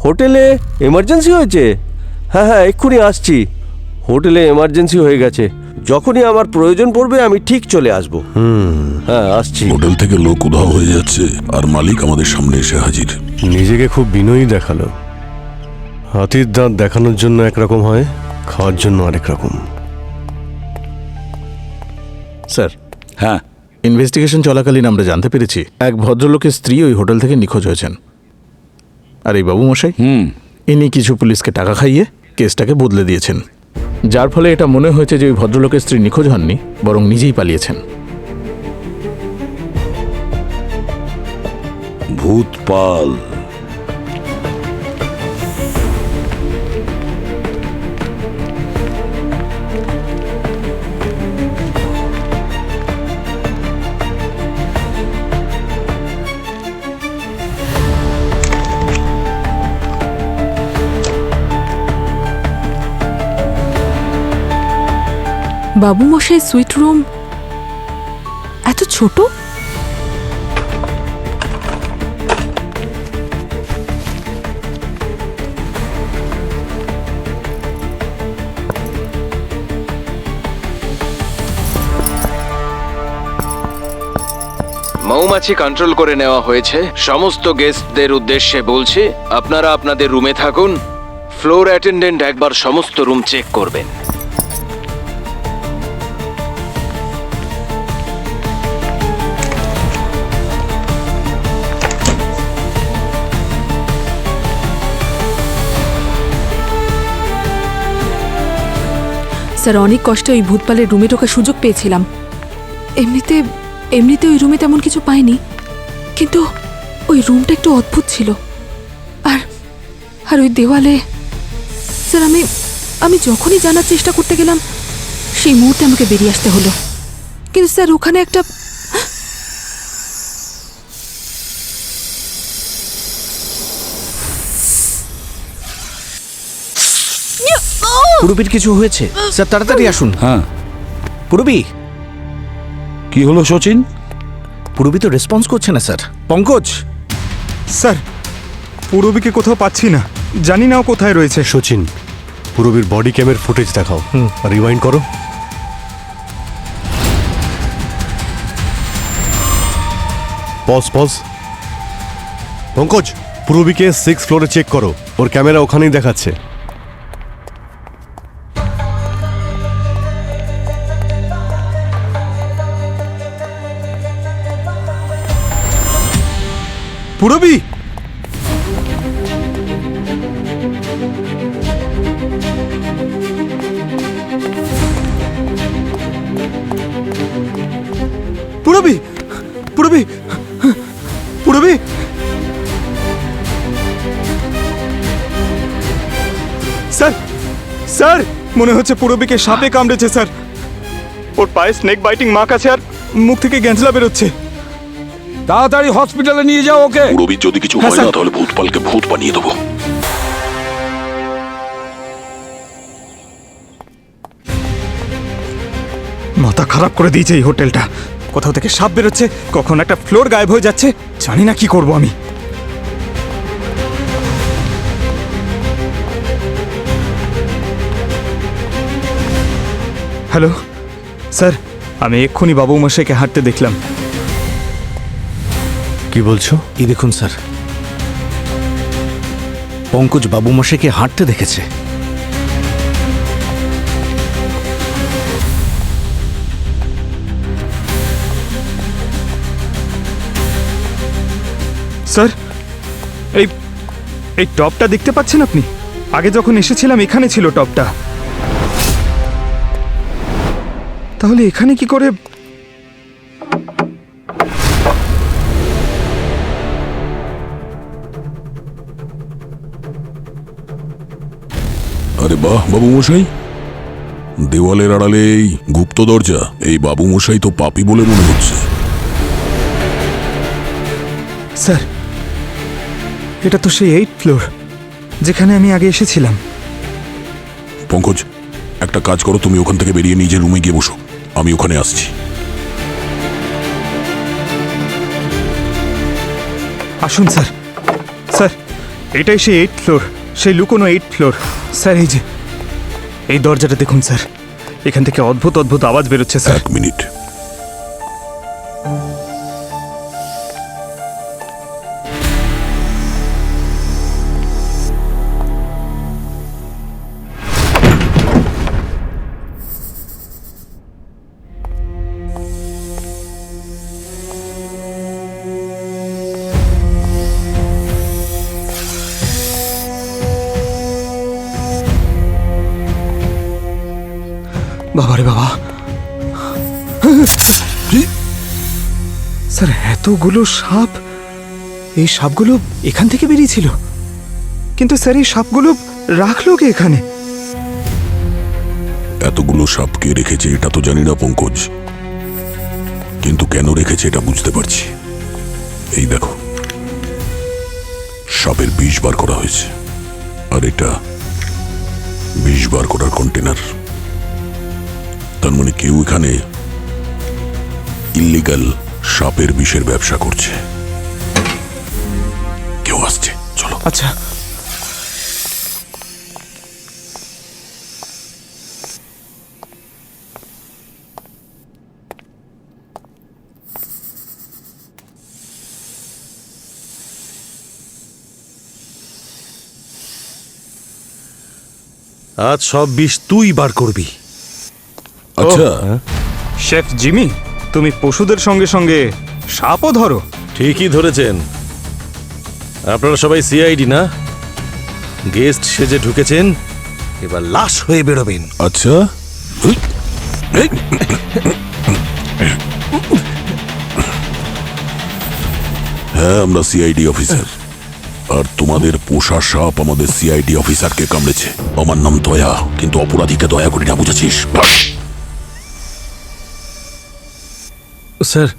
হোটেলে এমার্জেন্সি হয়েছে? হ্যাঁ হ্যাঁ, এক্ষুনি আসছি। হোটেলে এমার্জেন্সি হয়ে গেছে, যখনই আমার প্রয়োজন পড়বে আমি ঠিক চলে আসবো। হ্যাঁ, আসছি। হোটেল থেকে লোক উধাও হয়ে যাচ্ছে আর মালিক আমাদের সামনে এসে হাজির। নিজেকে খুব বিনয়ী দেখালো। হাতির দাঁত দেখানোর জন্য একরকম হয়, খাওয়ার জন্য আরেক রকম। স্যার, হ্যাঁ, ইনভেস্টিগেশন চলাকালীন আমরা জানতে পেরেছি এক ভদ্রলোকের স্ত্রী ওই হোটেল থেকে নিখোঁজ হয়েছেন। আর এই বাবু মশাই, ইনি কিছু পুলিশকে টাকা খাইয়ে কেসটাকে বদলে দিয়েছেন, যার ফলে এটা মনে হয়েছে যে ওই ভদ্রলোকের স্ত্রী নিখোঁজ হননি, বরং নিজেই পালিয়েছেন। ভূতপাল। বাবু মশাই সুইট রুম এত ছোট? মৌমাছি কন্ট্রোল করে নেওয়া হয়েছে। সমস্ত গেস্টদের উদ্দেশ্যে বলছি, আপনারা আপনাদের রুমে থাকুন। ফ্লোর অ্যাটেন্ডেন্ট একবার সমস্ত রুম চেক করবেন। স্যার, অনেক কষ্টে ওই ভূতপালের রুমে ঢোকার সুযোগ পেয়েছিলাম। এমনিতে ওই রুমে তেমন কিছু পাইনি, কিন্তু ওই রুমটা একটু অদ্ভুত ছিল। আর ওই দেওয়ালে, স্যার, আমি যখনই জানার চেষ্টা করতে গেলাম সেই মুহূর্তে আমাকে বেরিয়ে আসতে হলো। কিন্তু স্যার, ওখানে একটা পুরবীর কিছু হয়েছে স্যার, তাড়াতাড়ি আসুন। হ্যাঁ, পুরবী। কি হলো সচিন? পুরবী তো রেসপন্স করছে না স্যার। পঙ্কজ। স্যার, পূরবীকে কোথাও পাচ্ছি না, জানি না ও কোথায় রয়েছে। সচিন, পুরবীর বডি ক্যামের ফুটেজ দেখাও, রিওয়াইন্ড করো। পজ। পঙ্কজ, পুরবীকে 6th ফ্লোরে চেক করো, ওর ক্যামেরা ওখানেই দেখাচ্ছে। পূরবী! পূরবী! পূরবী! পূরবী! স্যার, মনে হচ্ছে পূরবীকে সাপে কামড়েছে স্যার। ওর পায়ে স্নেক বাইটিং মার্ক আছে আর মুখ থেকে গ্যাঁজলা বেরোচ্ছে। তাড়াতাড়ি হসপিটালে নিয়ে যাও ওকে। পুরবীর যদি কিছু হয় না তাহলে ভূতপালকে ভূত বানিয়ে দেবো। মাথা খারাপ করে দিয়েছে এই হোটেলটা। কোথাও থেকে সাপ বেরোচ্ছে, কখন একটা ফ্লোর গায়েব হয়ে যাচ্ছে, জানি না কি করব আমি। হ্যালো স্যার, আমি এক্ষুনি বাবু মশাইকে হাঁটতে দেখলাম। কি বলছো? এই দেখুন স্যার, পঙ্কজ বাবু মশাইকে হাঁটতে দেখেছে। স্যার, এই এই টপটা দেখতে পাচ্ছেন আপনি? আগে যখন এসেছিলাম এখানে ছিল টপটা, তাহলে এখানে কি করে? আরে বাহ বাবু মশাই, দেওয়ালের আড়ালে এই গুপ্ত দরজা। এই বাবু মশাই তো পাপী বলে মনে হচ্ছে। স্যার, এটা তো সেই 8th ফ্লোর যেখানে আমি আগে এসেছিলাম। পঙ্কজ, একটা কাজ করো, তুমি ওখান থেকে বেরিয়ে নিজের রুমে গিয়ে বসো, আমি ওখানে আসছি। আসুন স্যার। স্যার, এটাই সেই 8th ফ্লোর, সেই লুকোনো 8th ফ্লোর। স্যার, এই যে এই দরজাটা দেখুন স্যার, এখান থেকে অদ্ভুত অদ্ভুত আওয়াজ বেরোচ্ছে স্যার। এক মিনিট। বাবারে বাবা, স্যার এতগুলো সাপ! এই সাপগুলো এখান থেকে বেরিয়েছিল, কিন্তু স্যার এই সাপগুলো রাখলো কে এখানে? এতগুলো সাপকে রেখেছে এটা তো জানি না পঙ্কজ, কিন্তু কেন রেখেছে এটা বুঝতে পারছি। এই দেখো, সাপের বিষ বার করা হয়েছে, আর এটা বিষ বার করার কন্টেনার। তার মানে কেউ এখানে ইল্লিগাল সাপের বিষের ব্যবসা করছে। কেউ আসছে, চলো। আচ্ছা, আজ সব বিষ তুই বার করবি। আচ্ছা শেফ জিমি, তুমি পশুদের সঙ্গে সঙ্গে সাপও ধরো? ঠিকই ধরেছেন। আপনারা সবাই সিআইডি না? গেস্ট সেজে ঢুকেছেন, এবার লাশ হয়ে বেরোবেন। আচ্ছা, হ্যাঁ আমরা সিআইডি অফিসার, আর তোমাদের পোষা সাপ আমাদের সিআইডি অফিসারকে কামড়েছে। আমার নাম দয়া, কিন্তু অপরাধীকে দয়া করি না, বুঝেছিস? স্যার,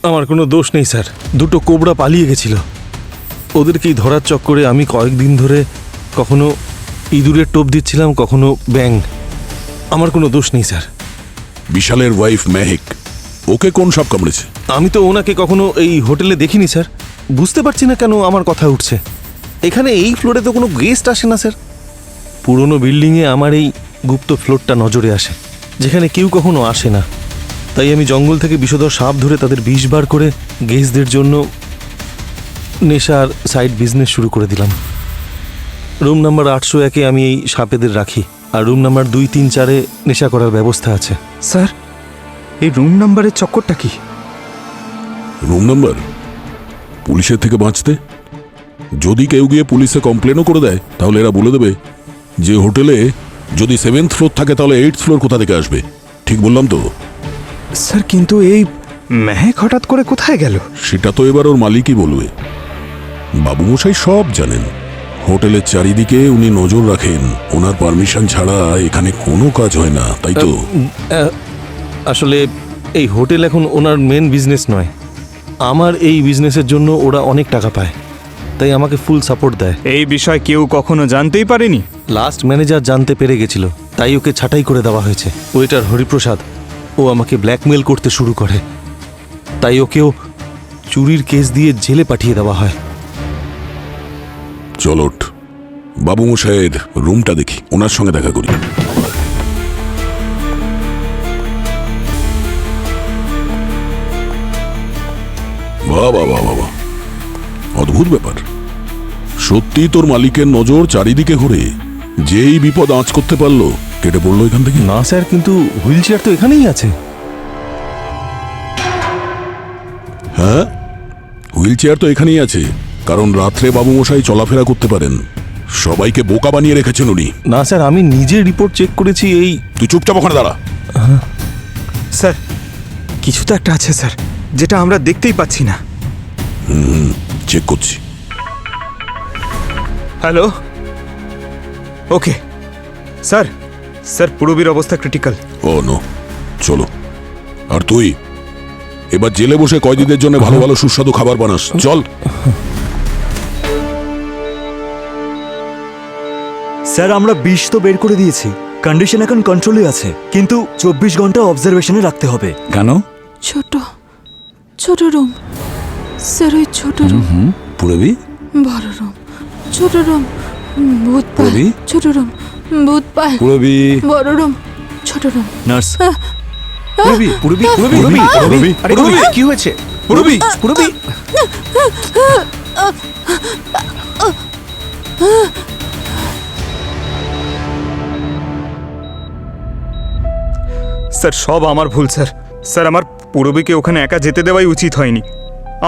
আমার কোনো দোষ নেই স্যার। দুটো কোবরা পালিয়ে গেছিল, ওদেরকেই ধরার চক্করে আমি কয়েকদিন ধরে কখনো ইঁদুরের টোপ দিচ্ছিলাম, কখনো ব্যাং। আমার কোনো দোষ নেই স্যার। বিশালের ওয়াইফ মেহেক, ওকে কোন সাপ কামড়েছে? আমি তো ওনাকে কখনো এই হোটেলে দেখিনি স্যার। বুঝতে পারছি না কেন আমার কথা উঠছে। এখানে এই ফ্লোরে তো কোনো গেস্ট আসে না স্যার। পুরনো বিল্ডিংয়ে আমার এই গুপ্ত ফ্লোরটা নজরে আসে, যেখানে কেউ কখনো আসে না। তাই আমি জঙ্গল থেকে বিষধর সাপ ধরে তাদের বিষ বার করে গেস্টদের জন্য নেশার সাইড বিজনেস শুরু করে দিলাম। রুম নাম্বার 801-এ আমি এই সাপেদের রাখি, আর রুম নাম্বার 2, 3, 4-এ নেশা করার ব্যবস্থা আছে। স্যার, এই রুম নাম্বারের চক্করটা কি? Room number? পুলিশের থেকে বাঁচতে যদি কেউ গিয়ে পুলিশে কমপ্লেনও করে দেয়, তাহলে এরা বলে দেবে যে হোটেলে যদি 7th ফ্লোর থাকে তাহলে 8th ফ্লোর কোথা থেকে আসবে। ঠিক বললাম তো? স্যার, কিন্তু এই মেহেক হঠাৎ করে কোথায় গেল? সেটা তো এবার ওর মালিকই বলবে। বাবুমশাই সব জানেন, হোটেলের চারিদিকে উনি নজর রাখেন। ওনার পারমিশন ছাড়া এখানে কোনো কাজ হয় না, তাই তো? আসলে এই হোটেল এখন ওনার মেন বিজনেস নয়। আমার এই বিজনেসের জন্য ওরা অনেক টাকা পায়, তাই আমাকে ফুল সাপোর্ট দেয়। এই বিষয় কেউ কখনো জানতেই পারেনি? লাস্ট ম্যানেজার জানতে পেরে গেছিল, তাই ওকে ছাঁটাই করে দেওয়া হয়েছে। ওয়েটার হরিপ্রসাদ, ও আমাকে ব্ল্যাকমেল করতে শুরু করে, তাই ওকেও চুরির কেস দিয়ে জেলে পাঠিয়ে দেওয়া হয়। চলোট, বাবুমশাইয়ের রুমটা দেখি, ওনার সঙ্গে দেখা করি। বাহ বাহ বাহ বাহ, অদ্ভুত ব্যাপার। সত্যি তোর মালিকের নজর চারিদিকে ঘুরে, যেই বিপদ আঁচ করতে পারলো কেটে পড়লো এখান থেকে। না স্যার, কিন্তু হুইল চেয়ার তো এখানেই আছে। হ্যাঁ, হুইল চেয়ার তো এখানেই আছে, কারণ রাত্রে বাবু মশাই চলাফেরা করতে পারেন। সবাইকে বোকা বানিয়ে রেখেছেন উনি। না স্যার, আমি নিজে রিপোর্ট চেক করেছি। এই তুই চুপচাপ ওখানে দাঁড়া। স্যার, কিছু তো একটা আছে স্যার, যেটা আমরা দেখতেই পাচ্ছি না। চেক করছি। Hello, okay sir. স্যার, পুরবীর অবস্থা ক্রিটিক্যাল। ও নো, চলো। আর তুই এবার জেলে বসে কয়েদিদের জন্য ভালো ভালো সুস্বাদু খাবার বানাস, চল। স্যার, আমরা বিষ তো বের করে দিয়েছি, কন্ডিশন এখন কন্ট্রোলে আছে, কিন্তু 24 ঘন্টা অবজারভেশনে রাখতে হবে। কেন? ছোট ছোট রুম স্যার, ওই ছোট রুম। পুরবি? বড় রুম, ছোট রুম, ভূত পাল। পুরবি? ছোট রুম, ভূত পাল। পুরবি? বড় রুম, ছোট রুম। নার্স, পুরবি পুরবি পুরবি পুরবি পুরবি, আরে পুরবি কি হয়েছে? পুরবি পুরবি স্যার, সব আমার ভুল স্যার। স্যার, আমার পুরবীকে ওখানে একা যেতে দেওয়াই উচিত হয়নি।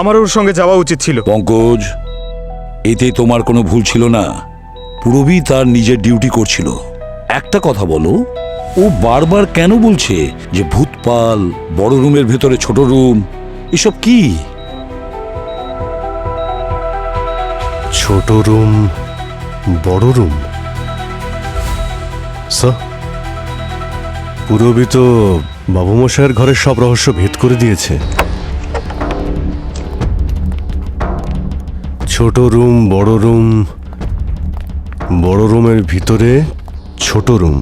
আমার ওর সঙ্গে যাওয়া উচিত ছিল। পঙ্কজ, এতে তোমার কোনো ভুল ছিল না। পুরবি তার নিজের ডিউটি করছিল। একটা কথা বলো, ও বারবার কেন বলছে যে ভূতপাল, বড় রুমের ভেতরে ছোট রুম, এসব কি? ছোট রুম, বড় রুম। স্যার, পুরবি তো বাবু মশাইয়ের ঘরের সব রহস্য ভেদ করে দিয়েছে। ছোট রুম, বড় রুম, বড় রুমের ভিতরে ছোট রুম,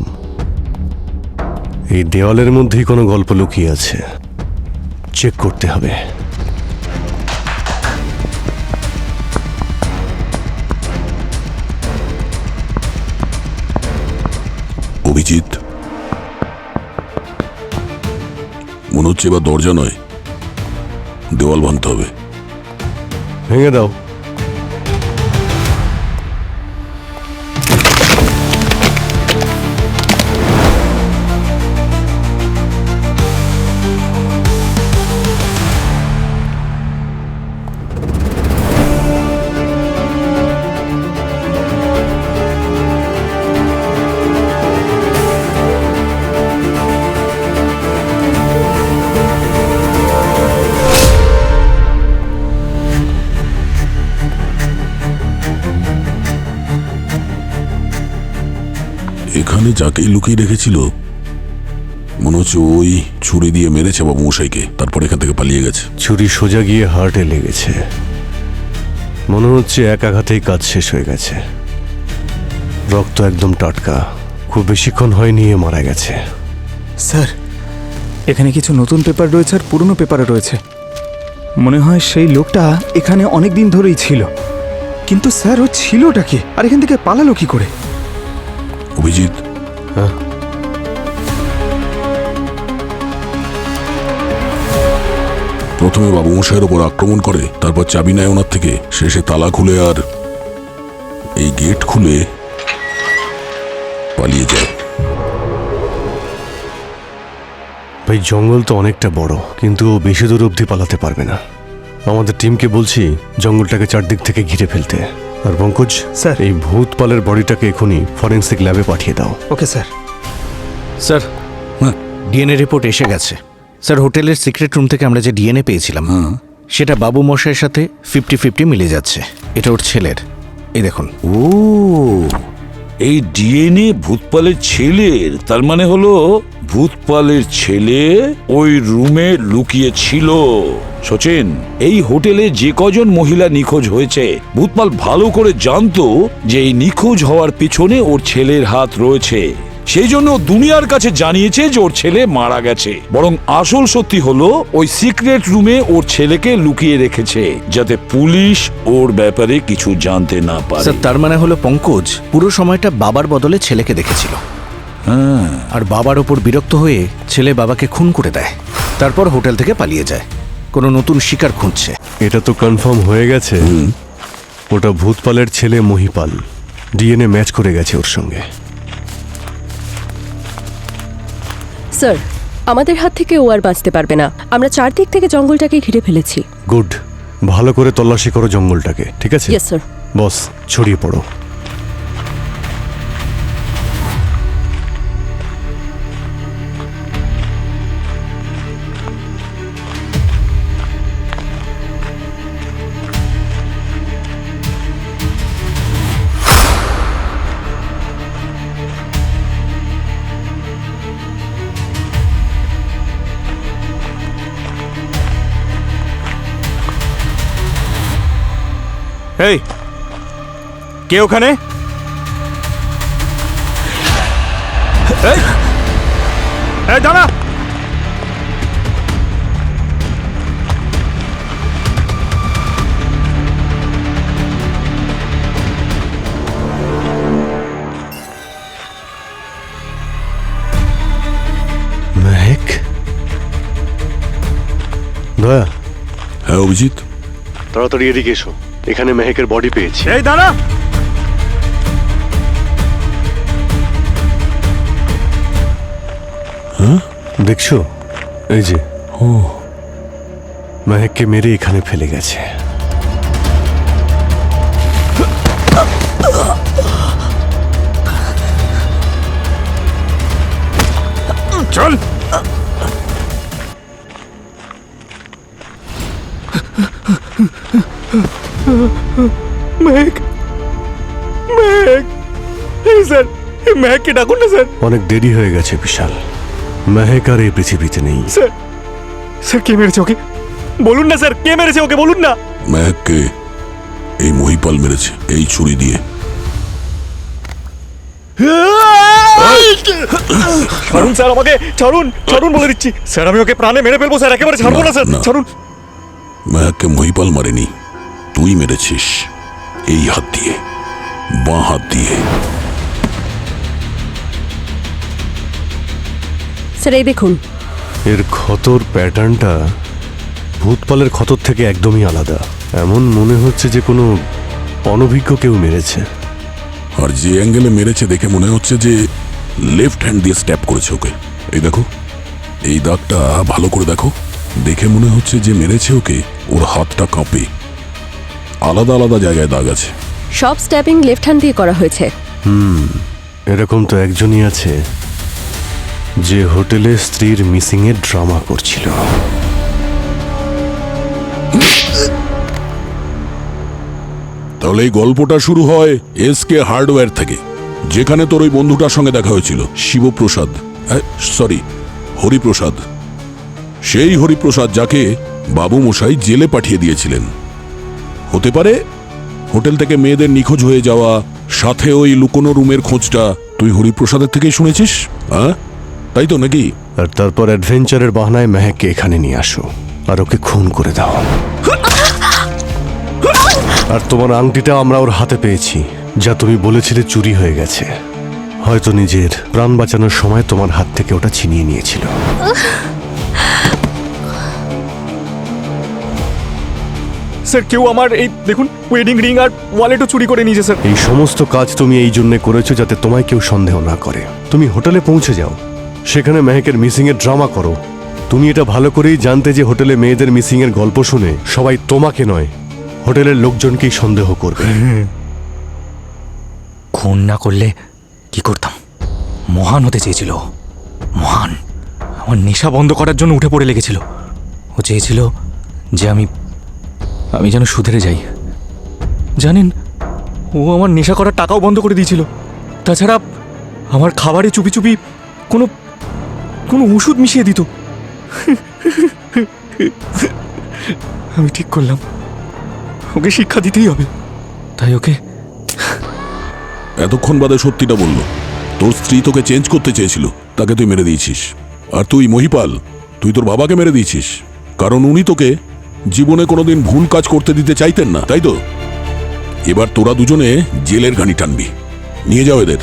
এই দেওয়ালের মধ্যেই কোনো গল্প লুকিয়ে আছে। চেক করতে হবে। অভিজিৎ, মনে হচ্ছে এবার দরজা নয়, দেওয়াল ভাঙতে হবে। ভেঙে দাও। এখানে যাকেই লুকিয়ে রেখেছিল মনে হচ্ছে ওই ছুরি দিয়ে মেরেছে বাবু মশাইকে, তারপর এখান থেকে পালিয়ে গেছে। ছুরি সোজা গিয়ে হার্টে লেগেছে। মনে হচ্ছে এক আঘাতেই কাজ শেষ হয়ে গেছে। রক্ত একদম টাটকা, খুব বেশিক্ষণ হয়নি এ মারা গেছে। স্যার, এখানে কিছু নতুন পেপার রয়েছে আর পুরনো পেপারও রয়েছে। মনে হয় সেই লোকটা এখানে অনেক দিন ধরেই ছিল। কিন্তু স্যার, ও ছিলটা কি, আর এখান থেকে পালালো কি করে? অভিজিৎ, হ্যাঁ, প্রথমে বাবু মশাইয়ের ওপর আক্রমণ করে, তারপর চাবি নেয় ওনার থেকে, শেষে তালা খুলে আর এই গেট খুলে পালিয়ে যায়। ভাই, জঙ্গল তো অনেকটা বড়, কিন্তু ও বেশি দূর অবধি পালাতে পারবে না। আমাদের টিমকে বলছি জঙ্গলটাকে চারদিক থেকে ঘিরে ফেলতে। আর পঙ্কজ স্যার, এই ভূতপালের বডিটাকে এখনই ফরেন্সিক ল্যাবে পাঠিয়ে দাও। Okay sir. Sir, DNA report এসে গেছে। স্যার, হোটেলের সিক্রেট রুম থেকে আমরা যে ডিএনএ পেয়েছিলাম সেটা বাবু মশাইয়ের সাথে 50-50 মিলে যাচ্ছে। এটা ওর ছেলের, এই দেখুন। ও, এই ডিএনএ ভূতপালের ছেলের, তার মানে হলো ভূতপালের ছেলে ওই রুমে লুকিয়ে ছিল। সচিন, এই হোটেলে যে কজন মহিলা নিখোঁজ হয়েছে, ভূতপাল ভালো করে জানতো যে এই নিখোঁজ হওয়ার পিছনে ওর ছেলের হাত রয়েছে। সেই জন্য দুনিয়ার কাছে জানিয়েছে যে ওর ছেলে মারা গেছে। বরং আসল সত্যি হলো ওই সিক্রেট রুমে ওর ছেলেকে লুকিয়ে রেখেছে, যাতে পুলিশ ওর ব্যাপারে কিছু জানতে না পারে। স্যার, তার মানে হলো পঙ্কজ পুরো সময়টা বাবার বদলে ছেলেকে দেখেছিল। হ্যাঁ, আর বাবার ওপর বিরক্ত হয়ে ছেলে বাবাকে খুন করে দেয়, তারপর হোটেল থেকে পালিয়ে যায়। কোনো নতুন শিকার খুঁজছে। এটা তো কনফার্ম হয়ে গেছে, ওটা ভূতপালের ছেলে মহিপাল। ডিএনএ ম্যাচ করে গেছে ওর সঙ্গে। স্যার, আমাদের হাত থেকে ও আর বাঁচতে পারবে না। আমরা চারদিক থেকে জঙ্গলটাকে ঘিরে ফেলেছি। গুড, ভালো করে তল্লাশি করো জঙ্গলটাকে, ঠিক আছে? Yes sir. বস, ছড়িয়ে পড়ো। এই, কে ওখানে? এই, এই দাঁড়া! মেহেক, দয়া। হ্যাঁ অভিজিৎ, তাড়াতাড়ি এদিকে এসো, এখানে মেহেকের বডি পেয়েছি। এই দাঁড়া! হ্যাঁ, দেখছো? এই যে, ও মেহেককে মেরে এখানে ফেলে গেছে। চল। মেহেক, মেহেক, এই স্যার, এই মেহেককে ডাকুন না স্যার। অনেক দেরি হয়ে গেছে বিশাল, মেহেক আর এই পৃথিবীতে নেই। স্যার, স্যার কে মেরেছে ওকে বলুন না স্যার, কে মেরেছে ওকে বলুন না। মেহেককে এই মহিপাল মেরেছে এই ছুরি দিয়ে। ছাড়ুন স্যার আমাকে, ছাড়ুন, ছাড়ুন বলে দিচ্ছি স্যার, আমি ওকে প্রাণে মেরে ফেলবো স্যার, একেবারে ছাড়বো না স্যার, ছাড়ুন। মেহেককে মহিপাল মারেনি, তুই মেরেছিস এই হাত দিয়ে, বাঁ হাত দিয়ে। স্যার এই দেখুন, এর ক্ষতর প্যাটার্নটা ভূতপালের ক্ষতর থেকে একদমই আলাদা। এমন মনে হচ্ছে যে কোনো অনভিজ্ঞ কেউ মেরেছে। আর যে অ্যাঙ্গেলে মেরেছে দেখে মনে হচ্ছে যে লেফট হ্যান্ড দিয়ে স্ট্যাপ করেছে ওকে। এই দেখো, এই দাগটা ভালো করে দেখো, দেখে মনে হচ্ছে যে মেরেছে ওকে ওর হাতটা কাঁপে। আলাদা আলাদা জায়গায় দাগ আছে। সব স্ট্যাপিং লেফট হ্যান্ড দিয়ে করা হয়েছে। এরকম তো একজনই আছে যে হোটেলে স্ত্রীর মিসিং এর ড্রামা করছিল। তাহলে এই গল্পটা শুরু হয় এসকে হার্ডওয়্যার থেকে, যেখানে তোর ওই বন্ধুটার সঙ্গে দেখা হয়েছিল, শিবপ্রসাদ, সরি হরিপ্রসাদ। সেই হরিপ্রসাদ যাকে বাবু মশাই জেলে পাঠিয়ে দিয়েছিলেন। হতে পারে হোটেল থেকে মেয়েদের নিখোঁজ হয়ে যাওয়া, সাথে ওই লুকোনো রুমের খোঁজটা তুই হরিপ্রসাদের থেকেই শুনেছিস, হ্যাঁ তাই তো নাকি? আর তারপর অ্যাডভেঞ্চারের বাহানায় মেহেককে এখানে নিয়ে আসো আর ওকে খুন করে দাও। আর তোমার আংটিটা আমরা ওর হাতে পেয়েছি, যা তুমি বলেছিলে চুরি হয়ে গেছে। হয়তো নিজের প্রাণ বাঁচানোর সময় তোমার হাত থেকে ওটা ছিনিয়ে নিয়েছিল। স্যার কেউ আমার এই দেখুন ওয়েডিং রিং আর ওয়ালেটও চুরি করে নিয়েছে স্যার। এই সমস্ত কাজ তুমি এই জন্য করেছো যাতে তোমায় কেউ সন্দেহ না করে। তুমি হোটেলে পৌঁছে যাও, সেখানে মেহেকের মিসিং এর ড্রামা করো। তুমি এটা ভালো করেই জানতে যে হোটেলে মেয়েদের মিসিং এর গল্প শুনে সবাই তোমাকে নয়, হোটেলের লোকজনকেই সন্দেহ করবে। খুন না করলে কি করতাম? মহান হতে চেয়েছিল, মহান। আমার নেশা বন্ধ করার জন্য উঠে পড়ে লেগেছিল। ও চেয়েছিল যে আমি যেন সুধরে যাই। জানেন, ও আমার নেশা করার টাকাও বন্ধ করে দিয়েছিল। তাছাড়া আমার খাবারে চুপি চুপি কোনো কোনো ওষুধ মিশিয়ে দিত। আমি ঠিক করলাম ওকে শিক্ষা দিতেই হবে, তাই ওকে। এতক্ষণ বাদে সত্যিটা বলল, তোর স্ত্রী তোকে চেঞ্জ করতে চেয়েছিল, তাকে তুই মেরে দিয়েছিস। আর তুই মহিপাল, তুই তোর বাবাকে মেরে দিয়েছিস, কারণ উনি তোকে জীবনে কোনোদিন ভুল কাজ করতে দিতে চাইতেন না, তাই তো? এবার তোরা দুজনে জেলের গানি টানবি। নিয়ে যাও এদের।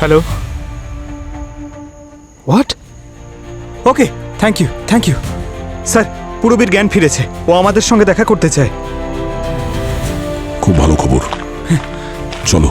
Hello, what? Okay, thank you sir. পুরবীর জ্ঞান ফিরেছে, ও আমাদের সঙ্গে দেখা করতে চায়। খুব ভালো খবর, চলো।